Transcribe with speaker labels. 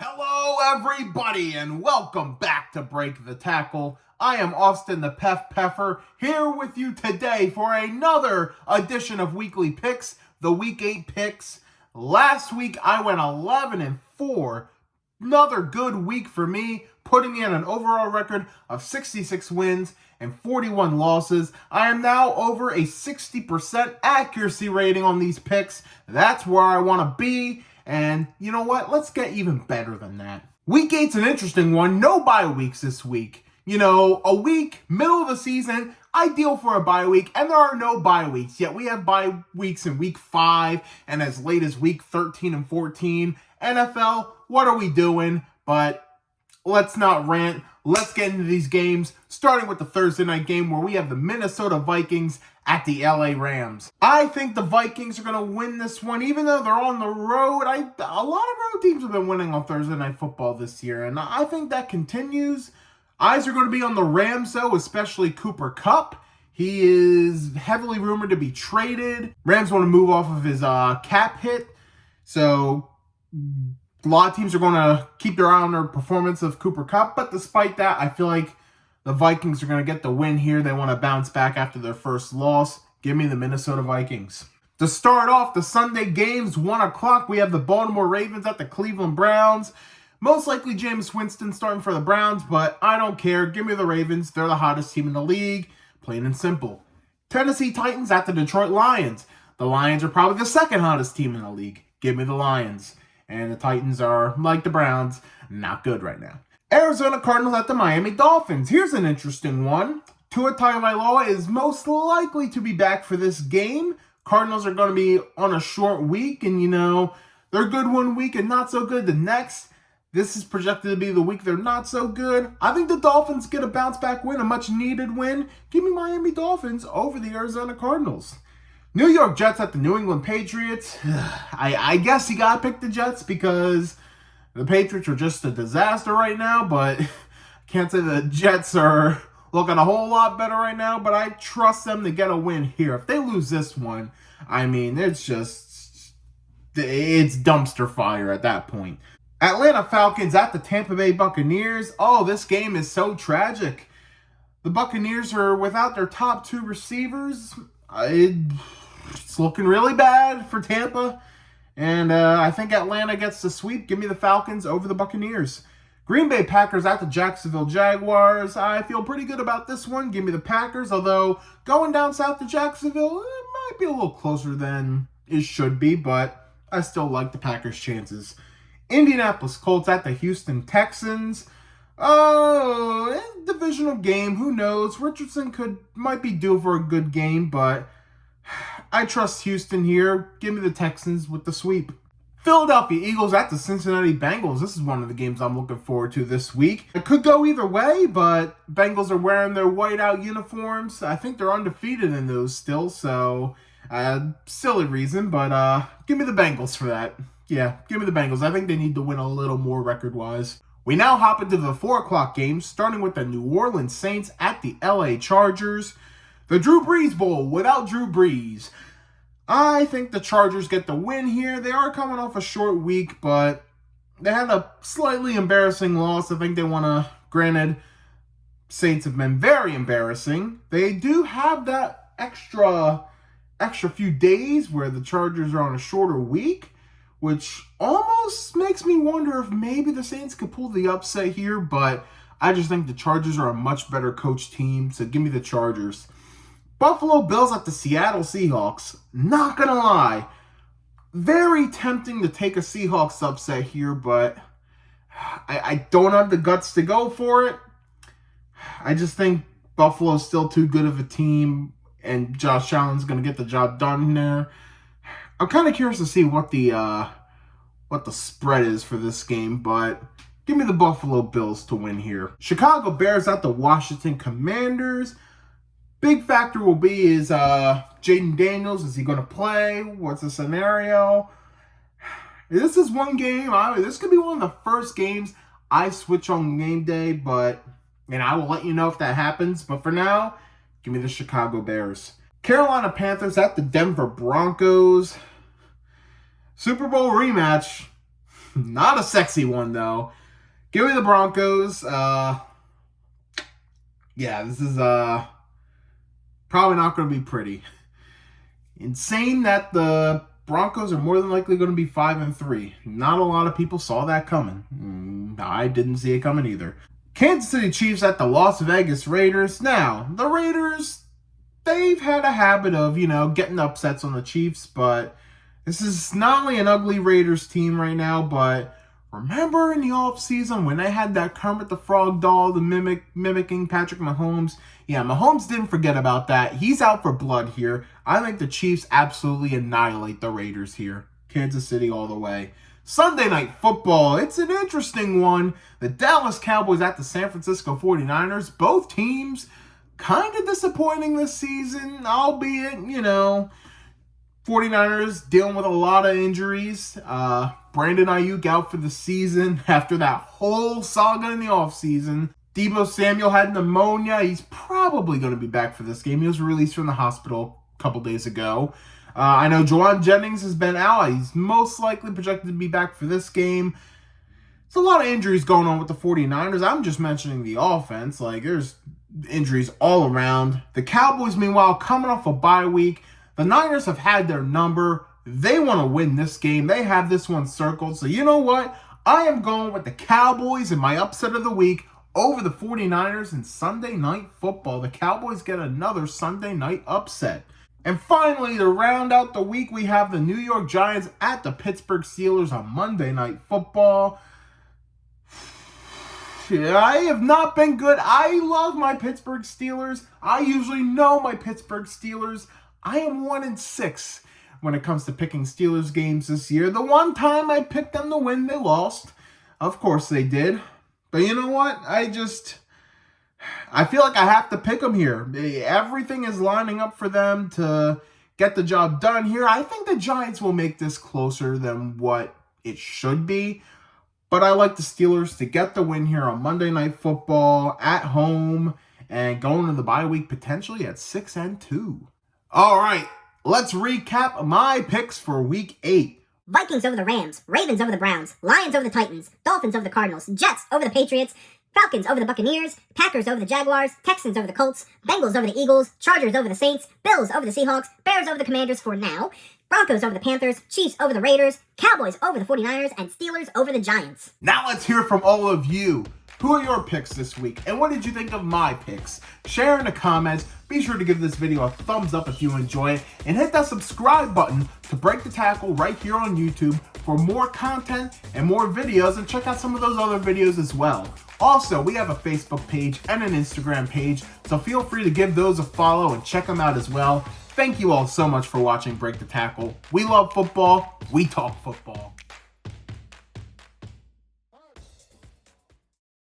Speaker 1: Hello, everybody, and welcome back to Break the Tackle. I am Austin the Peffer here with you today for another edition of Weekly Picks, the Week 8 picks. Last week, I went 11-4. Another good week for me, putting in an overall record of 66 wins and 41 losses. I am now over a 60% accuracy rating on these picks. That's where I want to be. And you know what? Let's get even better than that. Week 8's an interesting one. No bye weeks this week. You know, a week, middle of the season, ideal for a bye week, and there are no bye weeks. Yet we have bye weeks in week 5 and as late as week 13 and 14. NFL, what are we doing? But let's not rant. Let's get into these games, starting with the Thursday night game where we have the Minnesota Vikings at the LA Rams. I think the Vikings are going to win this one, even though they're on the road. A lot of road teams have been winning on Thursday Night Football this year, and I think that continues. Eyes are going to be on the Rams, though, especially Cooper Kupp. He is heavily rumored to be traded. Rams want to move off of his cap hit, so a lot of teams are going to keep their eye on their performance of Cooper Kupp, but despite that, I feel like the Vikings are going to get the win here. They want to bounce back after their first loss. Give me the Minnesota Vikings. To start off the Sunday games, 1 o'clock, we have the Baltimore Ravens at the Cleveland Browns. Most likely Jameis Winston starting for the Browns, but I don't care. Give me the Ravens. They're the hottest team in the league. Plain and simple. Tennessee Titans at the Detroit Lions. The Lions are probably the second hottest team in the league. Give me the Lions. And the Titans are, like the Browns, not good right now. Arizona Cardinals at the Miami Dolphins. Here's an interesting one. Tua Tagovailoa is most likely to be back for this game. Cardinals are going to be on a short week, and they're good one week and not so good the next. This is projected to be the week they're not so good. I think the Dolphins get a bounce back win, a much needed win. Give me Miami Dolphins over the Arizona Cardinals. New York Jets at the New England Patriots. I guess you got to pick the Jets because the Patriots are just a disaster right now, but I can't say the Jets are looking a whole lot better right now, but I trust them to get a win here. If they lose this one, it's dumpster fire at that point. Atlanta Falcons at the Tampa Bay Buccaneers. Oh, this game is so tragic. The Buccaneers are without their top 2 receivers. It's looking really bad for Tampa. And I think Atlanta gets the sweep. Give me the Falcons over the Buccaneers. Green Bay Packers at the Jacksonville Jaguars. I feel pretty good about this one. Give me the Packers. Although going down south to Jacksonville, it might be a little closer than it should be. But I still like the Packers' chances. Indianapolis Colts at the Houston Texans. Oh, divisional game. Who knows? Richardson might be due for a good game, but I trust Houston here. Give me the Texans with the sweep. Philadelphia Eagles at the Cincinnati Bengals. This is one of the games I'm looking forward to this week. It could go either way, but Bengals are wearing their whiteout uniforms. I think they're undefeated in those still, so silly reason, but give me the Bengals for that. Yeah, give me the Bengals. I think they need to win a little more record-wise. We now hop into the 4 o'clock games, starting with the New Orleans Saints at the LA Chargers. The Drew Brees Bowl without Drew Brees. I think the Chargers get the win here. They are coming off a short week, but they had a slightly embarrassing loss. I think they want to, granted, Saints have been very embarrassing. They do have that extra few days where the Chargers are on a shorter week, which almost makes me wonder if maybe the Saints could pull the upset here, but I just think the Chargers are a much better coached team, so give me the Chargers. Buffalo Bills at the Seattle Seahawks. Not gonna lie, very tempting to take a Seahawks upset here, but I don't have the guts to go for it. I just think Buffalo's still too good of a team, and Josh Allen's gonna get the job done there. I'm kind of curious to see what the spread is for this game, but give me the Buffalo Bills to win here. Chicago Bears at the Washington Commanders. Big factor will be is Jaden Daniels. Is he going to play? What's the scenario? This is one game. This could be one of the first games I switch on game day, and I will let you know if that happens. But for now, give me the Chicago Bears. Carolina Panthers at the Denver Broncos. Super Bowl rematch. Not a sexy one, though. Give me the Broncos. Yeah, this is probably not going to be pretty. Insane that the Broncos are more than likely going to be 5-3. Not a lot of people saw that coming. I didn't see it coming either. Kansas City Chiefs at the Las Vegas Raiders. Now, the Raiders, they've had a habit of, getting upsets on the Chiefs, but this is not only an ugly Raiders team right now, but remember in the offseason when they had that Kermit the Frog doll mimicking Patrick Mahomes? Yeah, Mahomes didn't forget about that. He's out for blood here. I think the Chiefs absolutely annihilate the Raiders here. Kansas City all the way. Sunday Night Football. It's an interesting one. The Dallas Cowboys at the San Francisco 49ers. Both teams kind of disappointing this season, albeit, 49ers dealing with a lot of injuries. Brandon Ayuk out for the season after that whole saga in the offseason. Deebo Samuel had pneumonia. He's probably going to be back for this game. He was released from the hospital a couple days ago. I know Juwan Jennings has been out. He's most likely projected to be back for this game. There's a lot of injuries going on with the 49ers. I'm just mentioning the offense. There's injuries all around. The Cowboys, meanwhile, coming off a bye week. The Niners have had their number. They want to win this game. They have this one circled. So you know what? I am going with the Cowboys in my upset of the week over the 49ers in Sunday Night Football. The Cowboys get another Sunday night upset. And finally, to round out the week, we have the New York Giants at the Pittsburgh Steelers on Monday Night Football. I have not been good. I love my Pittsburgh Steelers. I usually know my Pittsburgh Steelers. I am 1-6 when it comes to picking Steelers games this year. The one time I picked them to win, they lost. Of course they did. But you know what? I feel like I have to pick them here. Everything is lining up for them to get the job done here. I think the Giants will make this closer than what it should be. But I like the Steelers to get the win here on Monday Night Football at home and going into the bye week potentially at 6-2. All right, let's recap my picks for Week 8.
Speaker 2: Vikings over the Rams, Ravens over the Browns, Lions over the Titans, Dolphins over the Cardinals, Jets over the Patriots, Falcons over the Buccaneers, Packers over the Jaguars, Texans over the Colts, Bengals over the Eagles, Chargers over the Saints, Bills over the Seahawks, Bears over the Commanders for now, Broncos over the Panthers, Chiefs over the Raiders, Cowboys over the 49ers, and Steelers over the Giants.
Speaker 1: Now let's hear from all of you. Who are your picks this week, and what did you think of my picks? Share in the comments. Be sure to give this video a thumbs up if you enjoy it, and hit that subscribe button to Break the Tackle right here on YouTube for more content and more videos, and check out some of those other videos as well. Also, we have a Facebook page and an Instagram page, so feel free to give those a follow and check them out as well. Thank you all so much for watching Break the Tackle. We love football. We talk football.